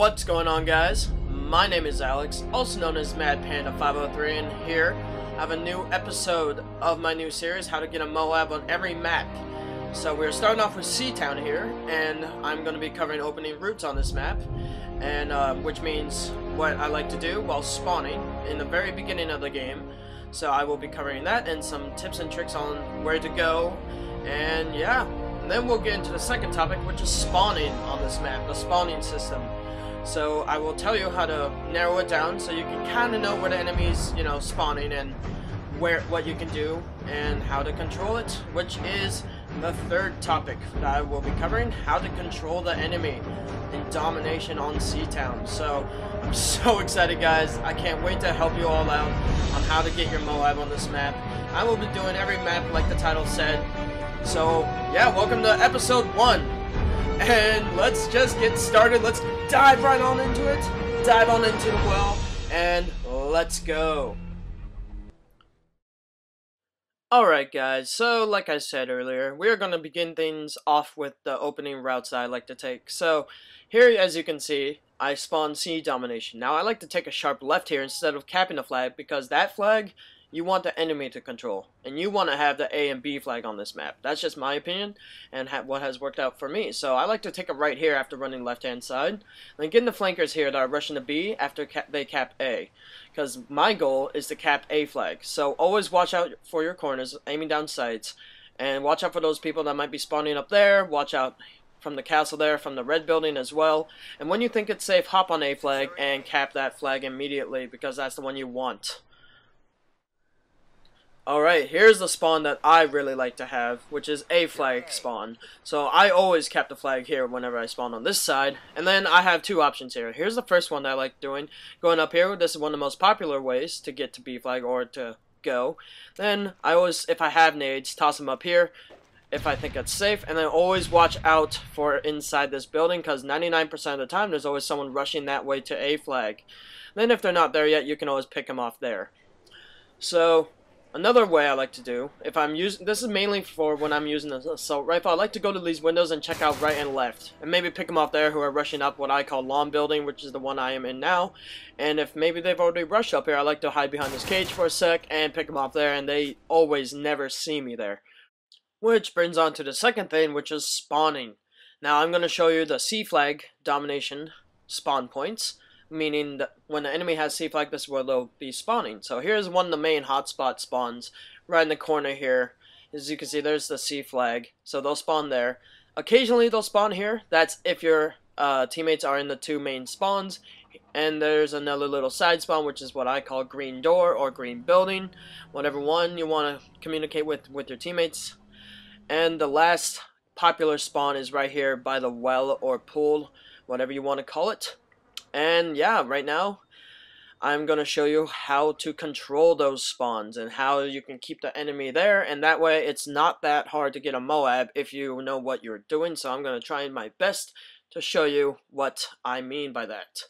What's going on, guys? My name is Alex, also known as MADpanda503, and here I have a new episode of my new series, How to Get a MOAB on Every Map. So we're starting off with Seatown here, and I'm going to be covering opening routes on this map, and which means what I like to do while spawning in the very beginning of the game. So I will be covering that and some tips and tricks on where to go, and yeah. And then we'll get into the second topic, which is spawning on this map, the spawning system. So I will tell you how to narrow it down so you can kind of know where the enemy's, spawning and what you can do and how to control it, which is the third topic that I will be covering, how to control the enemy in domination on Seatown. So I'm so excited, guys. I can't wait to help you all out on how to get your MOAB on this map. I will be doing every map like the title said. So, yeah, welcome to episode 1, and let's just get started. Let's dive right on into it, dive on into the well, and let's go. Alright, guys, so like I said earlier, we're going to begin things off with the opening routes that I like to take. So, here, as you can see, I spawn C domination. Now, I like to take a sharp left here instead of capping the flag, because that flag you want the enemy to control, and you want to have the A and B flag on this map. That's just my opinion, and what has worked out for me. So I like to take a right here after running left-hand side, and getting the flankers here that are rushing to B after they cap A, because my goal is to cap A flag. So always watch out for your corners, aiming down sights, and watch out for those people that might be spawning up there. Watch out from the castle there, from the red building as well. And when you think it's safe, hop on A flag and cap that flag immediately, because that's the one you want. Alright, here's the spawn that I really like to have, which is A flag spawn. So I always cap the flag here whenever I spawn on this side. And then I have two options here. Here's the first one that I like doing. Going up here, this is one of the most popular ways to get to B flag or to go. Then I always, if I have nades, toss them up here if I think it's safe. And then always watch out for inside this building, because 99% of the time there's always someone rushing that way to A flag. Then if they're not there yet, you can always pick them off there. So another way I like to do, if I'm using, this is mainly for when I'm using an assault rifle, I like to go to these windows and check out right and left, and maybe pick them off there who are rushing up what I call lawn building, which is the one I am in now. And if maybe they've already rushed up here, I like to hide behind this cage for a sec and pick them off there, and they always never see me there. Which brings on to the second thing, which is spawning. Now I'm going to show you the C flag domination spawn points, meaning that when the enemy has C flag, this is where they'll be spawning. So here's one of the main hotspot spawns, right in the corner here. As you can see, there's the C flag, so they'll spawn there. Occasionally they'll spawn here. That's if your teammates are in the two main spawns. And there's another little side spawn, which is what I call green door or green building, whatever one you want to communicate with your teammates. And the last popular spawn is right here by the well or pool, whatever you want to call it. And yeah, right now I'm going to show you how to control those spawns and how you can keep the enemy there, and that way it's not that hard to get a MOAB if you know what you're doing. So I'm going to try my best to show you what I mean by that.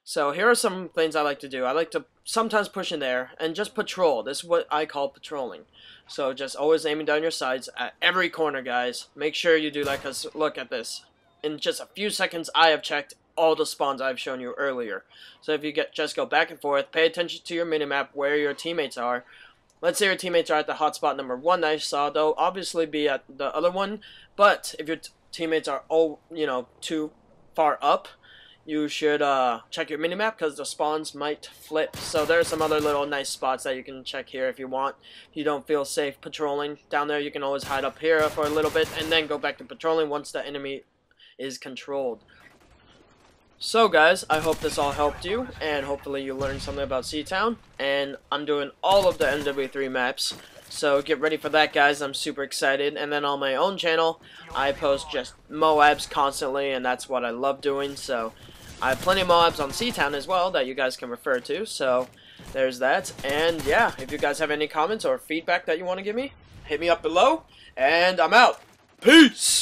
So here are some things I like to do. I like to sometimes push in there and just patrol. This is what I call patrolling. So just always aiming down your sides at every corner, guys. Make sure you do that, because look at this. In just a few seconds I have checked all the spawns I've shown you earlier. So if you just go back and forth, pay attention to your minimap where your teammates are. Let's say your teammates are at the hotspot number 1 that I saw. They'll obviously be at the other one, but if your teammates are all, too far up, you should check your minimap, because the spawns might flip. So there's some other little nice spots that you can check here if you want. If you don't feel safe patrolling down there, you can always hide up here for a little bit and then go back to patrolling once the enemy is controlled. So guys, I hope this all helped you, and hopefully you learned something about Seatown. And I'm doing all of the MW3 maps, so get ready for that, guys. I'm super excited. And then on my own channel, I post just MOABs constantly, and that's what I love doing. So I have plenty of MOABs on Seatown as well that you guys can refer to, so there's that. And yeah, if you guys have any comments or feedback that you want to give me, hit me up below, and I'm out. Peace!